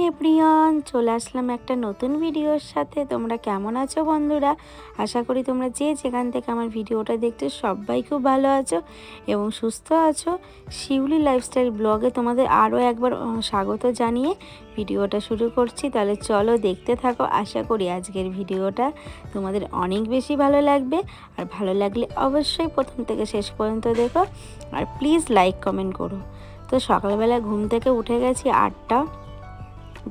Everyone, চলে আসলাম একটা নতুন ভিডিওর সাথে। তোমরা কেমন আছো বন্ধুরা? আশা করি তোমরা যে যেখান থেকে আমার ভিডিওটা দেখছো সবাই খুব ভালো আছো এবং সুস্থ আছো। শিউলি লাইফস্টাইল ব্লগে তোমাদের আরও একবার স্বাগত জানিয়ে ভিডিওটা শুরু করছি। তাহলে চলো দেখতে থাকো। আশা করি আজকের ভিডিওটা তোমাদের অনেক বেশি ভালো লাগবে। আর ভালো লাগলে অবশ্যই প্রথম থেকে শেষ পর্যন্ত দেখো আর প্লিজ লাইক কমেন্ট করো। তো সকালবেলা ঘুম থেকে উঠে গেছি 8টা।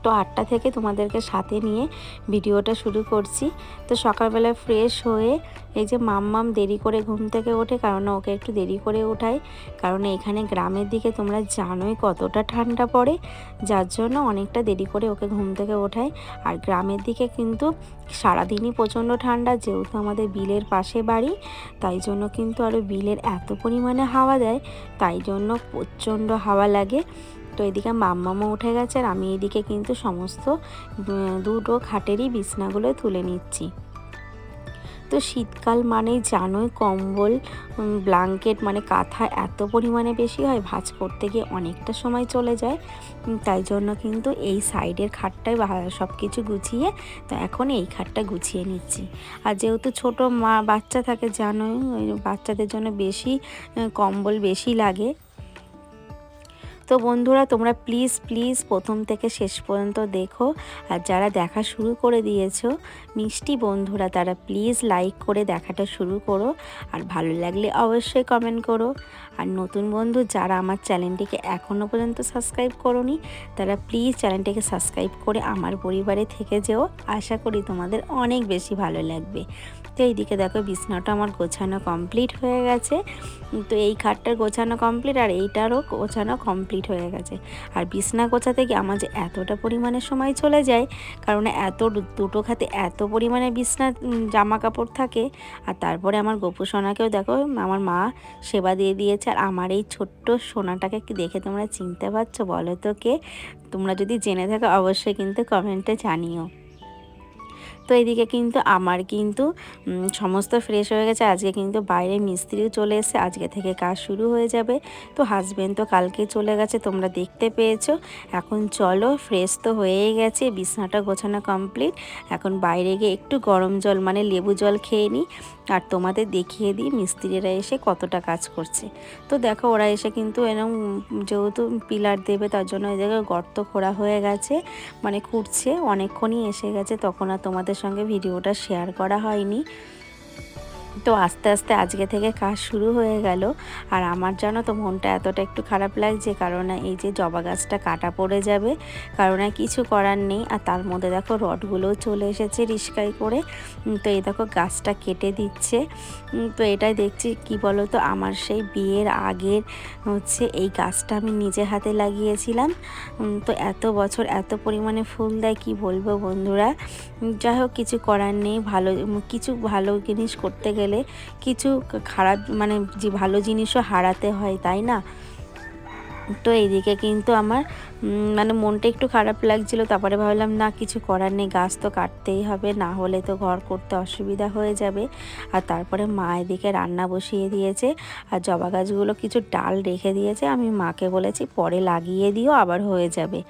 তো 8টা থেকে তোমাদেরকে সাথে নিয়ে ভিডিওটা শুরু করছি। তো সকালবেলা ফ্রেশ হয়ে এই যে মাম্মাম দেরি করে ঘুম থেকে ওঠে, কারণ ওকে একটু দেরি করে ওঠাই, কারণ এখানে গ্রামের দিকে তোমরা জানোই কতটা ঠান্ডা পড়ে, যার জন্য অনেকটা দেরি করে ওকে ঘুম থেকে ওঠাই। আর গ্রামের দিকে কিন্তু সারাদিনই প্রচণ্ড ঠান্ডা, যেহেতু আমাদের বিলের পাশে বাড়ি, তাই জন্য কিন্তু আরও বিলের এত পরিমাণে হাওয়া দেয়, তাই জন্য প্রচণ্ড হাওয়া লাগে। তো এদিকে মাম্মামও উঠে গেছে আর আমি এদিকে কিন্তু সমস্ত দুটো খাটেরই বিছনাগুলো তুলে নিচ্ছি। তো শীতকাল মানেই জানোই কম্বল ব্ল্যাঙ্কেট মানে কাঁথা এত পরিমাণে বেশি হয়, ভাঁজ করতে গিয়ে অনেকটা সময় চলে যায়, তাই জন্য কিন্তু এই সাইডের খাটটাই সব কিছু গুছিয়ে তো এখন এই খাটটা গুছিয়ে নিচ্ছি। আর যেহেতু ছোট বাচ্চা থাকে জানোই, ওই বাচ্চাদের জন্য বেশি কম্বল বেশি লাগে। তো বন্ধুরা তোমরা প্লিজ প্রথম থেকে শেষ পর্যন্ত দেখো। আর যারা দেখা শুরু করে দিয়েছো মিষ্টি বন্ধুরা, তারা প্লিজ লাইক করে দেখাটা শুরু করো। আর ভালো লাগলে অবশ্যই কমেন্ট করো। আর নতুন বন্ধু যারা আমার চ্যানেলটিকে এখনও পর্যন্ত সাবস্ক্রাইব করোনি, তারা প্লিজ চ্যানেলটিকে সাবস্ক্রাইব করে আমার পরিবারে থেকে যেও। আশা করি তোমাদের অনেক বেশি ভালো লাগবে। তো এইদিকে দেখো বিছনাটা আমার গোছানো কমপ্লিট হয়ে গেছে। তো এই খাটটার গোছানো কমপ্লিট আর এইটারও গোছানো কমপ্লিট হয়ে গেছে। আর বিছনা গোছাতে গিয়ে আমার যে এতটা পরিমাণে সময় চলে যায়, কারণ দুটো খাতে এত পরিমাণে বিছনা জামা কাপড় থাকে। আর তারপরে আমার গোপু সোনাকেও দেখো আমার মা সেবা দিয়ে দিয়েছে। আর আমার এই ছোট্ট সোনাটাকে কি দেখে তোমরা চিনতে পারছো বলো তো কে? তোমরা যদি জেনে থাকো অবশ্যই কিন্তু কমেন্টে জানিও। তো এদিকে কিন্তু আমার কিন্তু সমস্ত ফ্রেশ হয়ে গেছে। আজকে কিন্তু বাইরে মিস্ত্রিও চলে এসেছে, আজকে থেকে কাজ শুরু হয়ে যাবে। তো হাজবেন্ড তো কালকে চলে গেছে, তোমরা দেখতে পেয়েছো। এখন চলো, ফ্রেশ তো হয়েই গেছে, বিছনাটা গোছানো কমপ্লিট। এখন বাইরে গিয়ে একটু গরম জল মানে লেবু জল খেয়ে নিই আর তোমাদের দেখিয়ে দিই মিস্ত্রিরা এসে কতটা কাজ করছে। তো দেখো ওরা এসে কিন্তু এরকম যেহেতু পিলার দেবে তার জন্য এই জায়গায় গর্ত খোঁড়া হয়ে গেছে, মানে খুঁড়ছে, অনেকক্ষণই এসে গেছে, তখন আর তোমাদের সঙ্গে ভিডিওটা শেয়ার করা হয়নি। তো আস্তে আস্তে আজকে থেকে কাজ শুরু হয়ে গেল। আর আমার জানো তো মনটা এতটা একটু খারাপ লাগছে, কারণ এই যে জবা গাছটা কাটা পড়ে যাবে, কারণ কিছু করার নেই। আর তার মধ্যে দেখো রডগুলোও চলে এসেছে রিস্কায় করে। তো এই দেখো গাছটা কেটে দিচ্ছে। তো এটাই দেখছি কি বলো তো, আমার সেই বিয়ের আগের হচ্ছে এই গাছটা আমি নিজে হাতে লাগিয়েছিলাম। তো এত বছর এত পরিমাণে ফুল দেয় কি বলবো বন্ধুরা। যাই হোক কিছু করার নেই, কিছু ভালো জিনিস করতে গেলে কিছু খারাপ মানে যে ভালো জিনিসও হারাতে হয়, তাই না? তো এইদিকে কিন্তু আমার মানে মনটা একটু খারাপ লাগছিল, তারপরে ভাবলাম না কিছু করার নেই, গাছ তো কাটতেই হবে, না হলে তো ঘর করতে অসুবিধা হয়ে যাবে। আর তারপরে মা এদিকে রান্না বসিয়ে দিয়েছে আর জবা গাছগুলো কিছু ডাল রেখে দিয়েছে, আমি মাকে বলেছি পরে লাগিয়ে দিও আবার হয়ে যাবে।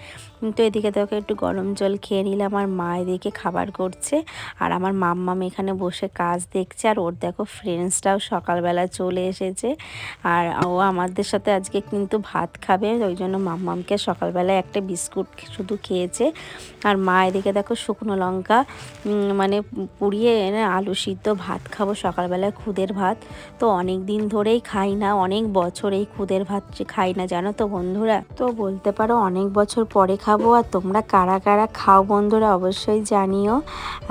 তো এদিকে তোকে একটু গরম জল খেয়ে নিলাম আর মা এদিকে খাবার করছে আর আমার মাম্মাম এখানে বসে কাজ দেখছে। আর ওর দেখো ফ্রেন্ডসটাও সকালবেলা চলে এসেছে আর ও আমাদের সাথে আজকে কিন্তু ভাত খাবে, ওই জন্য মাম্মামকে সকালবেলায় একটা বিস্কুট শুধু খেয়েছে। আর মা এদিকে দেখো শুকনো লঙ্কা মানে পুড়িয়ে এনে আলু সিদ্ধ ভাত খাবো সকালবেলায়, খুদের ভাত। তো অনেক দিন ধরেই খাই না, অনেক বছর এই খুদের ভাত খাই না জানো তো বন্ধুরা। তো বলতে পারো অনেক বছর পরে খাবো। আর তোমরা কারা কারা খাও বন্ধুরা অবশ্যই জানিও।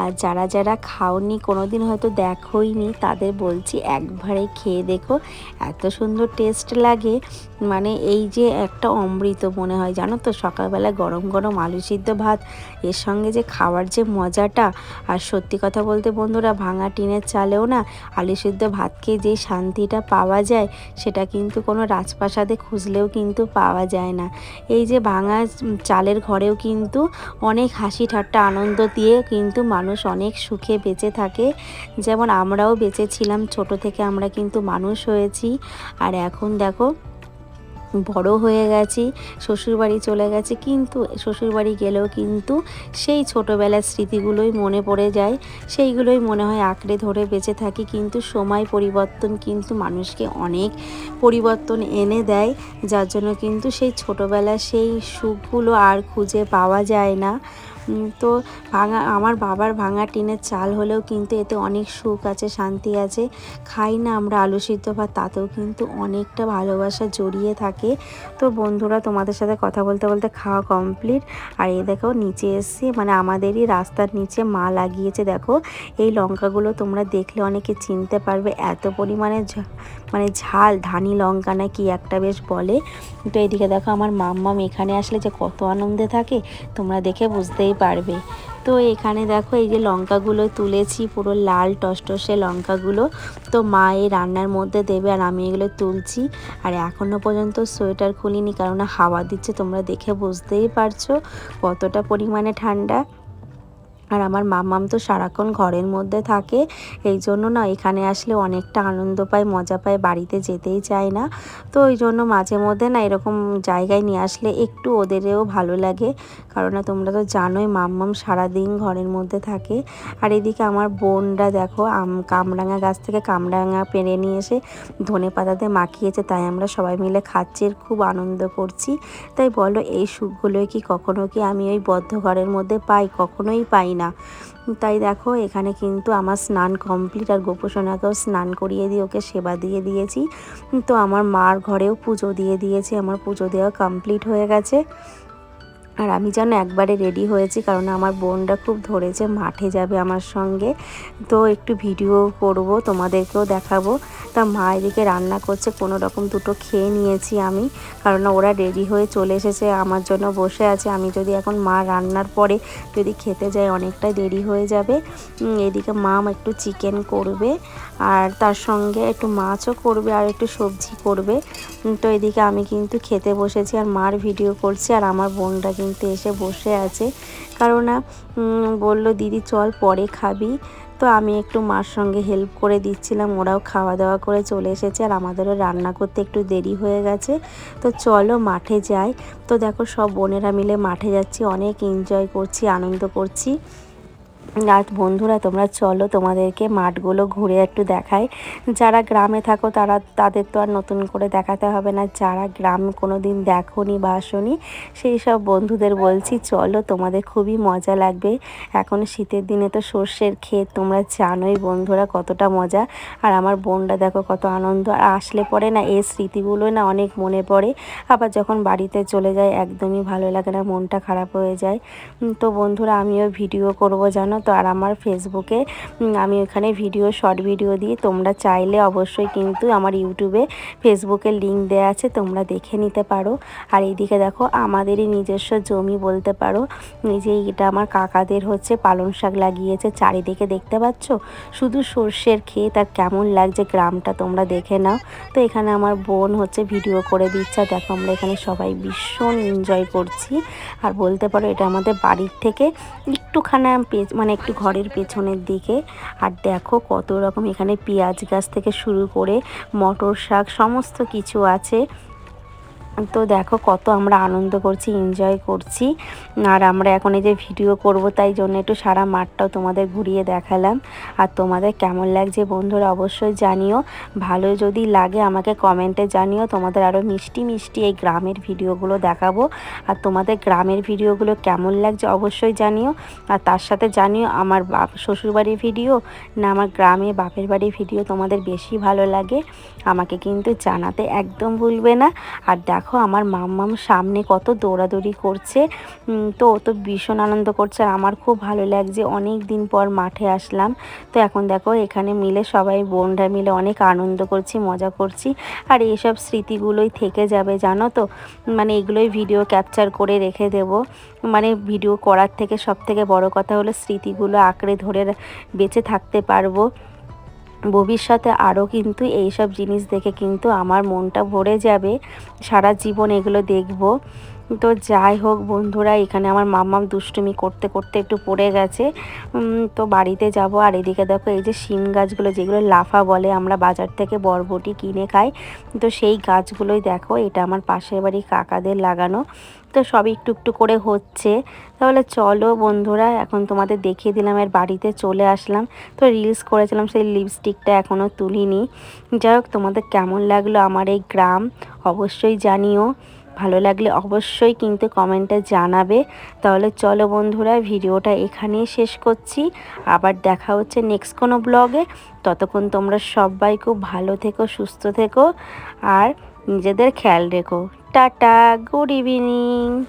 আর যারা যারা খাওনি কোনোদিন হয়তো দেখোইনি তাদের বলছি একবারে খেয়ে দেখো, এত সুন্দর টেস্ট লাগে, মানে এই যে একটা অমৃত মনে হয় জানো তো। সকালবেলা গরম গরম আলু সিদ্ধ ভাত, এর সঙ্গে যে খাওয়ার যে মজাটা। আর সত্যি কথা বলতে বন্ধুরা ভাঙা টিনের চালেও না আলু সিদ্ধ ভাত খেয়ে যে শান্তিটা পাওয়া যায়, সেটা কিন্তু কোনো রাজপ্রাসাদে খুঁজলেও কিন্তু পাওয়া যায় না। এই যে ভাঙা চালের ঘরেও কিন্তু অনেক হাসি ঠাট্টা আনন্দ দিয়ে কিন্তু মানুষ অনেক সুখে বেঁচে থাকে, যেমন আমরাও বেঁচে ছিলাম, ছোট থেকে আমরা কিন্তু মানুষ হয়েছি। আর এখন দেখো বড় হয়ে গেছি, শ্বশুরবাড়ি চলে গেছি, কিন্তু শ্বশুরবাড়ি গেলেও কিন্তু সেই ছোটোবেলার স্মৃতিগুলোই মনে পড়ে যায়, সেইগুলোই মনে হয় আঁকড়ে ধরে বেঁচে থাকি। কিন্তু সময় পরিবর্তন কিন্তু মানুষকে অনেক পরিবর্তন এনে দেয়, যার জন্য কিন্তু সেই ছোটোবেলার সেই সুখগুলো আর খুঁজে পাওয়া যায় না। তো আমার বাবার ভাঙা টিনের চাল হলেও কিন্তু এতে অনেক সুখ আছে, শান্তি আছে। খাই না আমরা আলু সিদ্ধ ভাত, তাতেও কিন্তু অনেকটা ভালোবাসা জড়িয়ে থাকে। তো বন্ধুরা, তোমাদের সাথে কথা বলতে বলতে খাওয়া কমপ্লিট। আর এই দেখো নিচে এসছি, মানে আমাদেরই রাস্তার নিচে মা লাগিয়েছে। দেখো এই লঙ্কাগুলো তোমরা দেখলে অনেকে চিনতে পারবে, এত পরিমাণে মানে ঝাল, ধানি লঙ্কা না কি একটা বেশ বলে। তো এইদিকে দেখো আমার মাম্মাম এখানে আসলে যে কত আনন্দে থাকে তোমরা দেখে বুঝতেই পারবে। তো এখানে দেখো এই যে লঙ্কাগুলো তুলেছি, পুরো লাল টসটসে লঙ্কাগুলো। তো মা এই রান্নার মধ্যে দেবে আর আমি এগুলো তুলছি। আর এখনও পর্যন্ত সোয়েটার খুলিনি, কারণ হাওয়া দিচ্ছে, তোমরা দেখে বুঝতেই পারছো কতটা পরিমাণে ঠান্ডা। আর আমার মাম্মাম তো সারাক্ষণ ঘরের মধ্যে থাকে, এই জন্য না এখানে আসলে অনেকটা আনন্দ পায়, মজা পায়, বাড়িতে যেতেই চায় না। তো ওই জন্য মাঝে মধ্যে না এরকম জায়গায় নিয়ে আসলে একটু ওদেরও ভালো লাগে, কারণ তোমরা তো জানোই মাম্মাম সারাদিন ঘরের মধ্যে থাকে। আর এদিকে আমার বোনরা দেখো কামরাঙা গাছ থেকে কামরাঙা পেড়ে নিয়ে এসে ধনে পাতাতে মাখিয়েছে, তাই আমরা সবাই মিলে খাচ্ছি, খুব আনন্দ করছি। তাই বলো এই সুখগুলো কি কখনো কি আমি ওই বদ্ধ ঘরের মধ্যে পাই? কখনোই পাই না। তাই দেখো এখানে কিন্তু আমার স্নান কমপ্লিট, আর গোপসোনাকেও স্নান করিয়ে দিয়ে ওকে সেবা দিয়ে দিয়েছি। তো আমার মার ঘরেও পুজো দিয়ে দিয়েছি, আমার পুজো দেওয়া কমপ্লিট হয়ে গেছে। আর আমি যেন একবারে রেডি হয়েছি, কারণ আমার বোনরা খুব ধরেছে মাঠে যাবে আমার সঙ্গে। তো একটু ভিডিও করব, তোমাদেরকেও দেখাবো। তা মা এদিকে রান্না করছে, কোনো রকম দুটো খেয়ে নিয়েছি আমি, কারণ ওরা রেডি হয়ে চলে এসেছে, আমার জন্য বসে আছে। আমি যদি এখন মা রান্নার পরে যদি খেতে যাই অনেকটাই দেরি হয়ে যাবে। এদিকে মা একটু চিকেন করবে, আর তার সঙ্গে একটু মাছও করবে, আর একটু সবজি করবে। তো এদিকে আমি কিন্তু খেতে বসেছি আর মার ভিডিও করছি, আর আমার বোনরা কিন্তু এসে বসে আছে, কারণ বলল দিদি চল পরে খাবি। তো আমি একটু মার সঙ্গে হেল্প করে দিচ্ছিলাম, ওরাও খাওয়া দাওয়া করে চলে এসেছে, আর আমাদেরও রান্না করতে একটু দেরি হয়ে গেছে। তো চলো মাঠে যাই। তো দেখো সব বোনেরা মিলে মাঠে যাচ্ছি, অনেক এনজয় করছি, আনন্দ করছি। আর বন্ধুরা তোমরা চলো তোমাদেরকে মাঠগুলো ঘুরে একটু দেখাই। যারা গ্রামে থাকো তাদের তো আর নতুন করে দেখাতে হবে না, যারা গ্রামে কোনো দিন দেখোনি বা আসোনি সেই সব বন্ধুদের বলছি চলো, তোমাদের খুবই মজা লাগবে। এখন শীতের দিনে তো সর্ষের ক্ষেত, তোমরা জানোই বন্ধুরা কতটা মজা। আর আমার বোনরা দেখো কত আনন্দ, আর আসলে পরে না এই স্মৃতিগুলো না অনেক মনে পড়ে। আবার যখন বাড়িতে চলে যায় একদমই ভালো লাগে না, মনটা খারাপ হয়ে যায়। তো বন্ধুরা আমিও ভিডিও করব জানো তো, আর আমার ফেসবুকে আমি ওখানে শর্ট ভিডিও দিই, তোমরা চাইলে অবশ্যই কিন্তু আমার ইউটিউবে ফেসবুকের লিংক দেওয়া আছে, তোমরা দেখে নিতে পারো। আর এইদিকে দেখো আমাদেরই নিজস্ব জমি বলতে পারো, নিজেই এটা আমার কাকাদের হচ্ছে পালং শাক লাগিয়েছে, চারিদিকে দেখতে পাচ্ছ শুধু সর্ষের ক্ষেত, আর কেমন লাগছে গ্রামটা তোমরা দেখে নাও। তো এখানে আমার বোন হচ্ছে ভিডিও করে দিচ্ছে, দেখো আমরা এখানে সবাই ভীষণ এনজয় করছি। আর বলতে পারো এটা আমাদের বাড়ির থেকে একটুখানা মানে একটু ঘরের পেছনের দিকে। আর দেখো কত রকম এখানে পেঁয়াজ গাছ থেকে শুরু করে মটর শাক সমস্ত কিছু আছে। তো দেখো কত আমরা আনন্দ করছি, এনজয় করছি। আর আমরা এখন এই যে ভিডিও করব, তাই জন্য একটু সারা মাঠটাও তোমাদের ঘুরিয়ে দেখালাম। আর তোমাদের কেমন লাগছে বন্ধুরা অবশ্যই জানিও, ভালো যদি লাগে আমাকে কমেন্টে জানিও। তোমাদের আরও মিষ্টি মিষ্টি এই গ্রামের ভিডিওগুলো দেখাবো, আর তোমাদের গ্রামের ভিডিওগুলো কেমন লাগছে অবশ্যই জানিও। আর তার সাথে জানিও আমার শ্বশুরবাড়ির ভিডিও না আমার গ্রামে বাপের বাড়ির ভিডিও তোমাদের বেশি ভালো লাগে, আমাকে কিন্তু জানাতে একদম ভুলবে না। আর দেখো আমার মাম্মাম সামনে কত দৌড়াদৌড়ি করছে, তো ও তো ভীষণ আনন্দ করছে, আর আমার খুব ভালো লাগছে, অনেক দিন পর মাঠে আসলাম। তো এখন দেখো এখানে মিলে সবাই বোনরা মিলে অনেক আনন্দ করছি, মজা করছি। আর এইসব স্মৃতিগুলোই থেকে যাবে জানো তো, মানে এগুলোই ভিডিও ক্যাপচার করে রেখে দেব। মানে ভিডিও করার থেকে সব থেকে বড় কথা হলো স্মৃতিগুলো আঁকড়ে ধরে বেঁচে থাকতে পারবো ভবিষ্যতে। আরও কিন্তু এইসব জিনিস দেখে কিন্তু আমার মনটা ভরে যাবে, সারা জীবন এগুলো দেখব। তো যাই হোক বন্ধুরা, এখানে আমার মাম্মাম দুষ্টুমি করতে করতে একটু পড়ে গেছে। তো বাড়িতে যাব। আর এদিকে দেখো এই যে শিম গাছগুলো, যেগুলো লাফা বলে, আমরা বাজার থেকে বরবটি কিনে খাই, তো সেই গাছগুলোই দেখো, এটা আমার পাশের বাড়ি কাকাদের লাগানো। তো সবই একটু একটু করে হচ্ছে। তাহলে চলো বন্ধুরা, এখন তোমাদের দেখিয়ে দিলাম, এর বাড়িতে চলে আসলাম। তো রিলস করেছিলাম, সেই লিপস্টিকটা এখনও তুলিনি। যাই হোক, তোমাদের কেমন লাগলো আমার এই গ্রাম অবশ্যই জানিও। ভালো লাগলে অবশ্যই কিন্তু কমেন্টে জানাবে। তাহলে চলো বন্ধুরা, ভিডিওটা এখানেই শেষ করছি। আবার দেখা হচ্ছে নেক্সট কোনো ব্লগে। ততক্ষণ তোমরা সবাই খুব ভালো থেকো, সুস্থ থেকো, আর নিজেদের খেয়াল রেখো। Tata, good evening.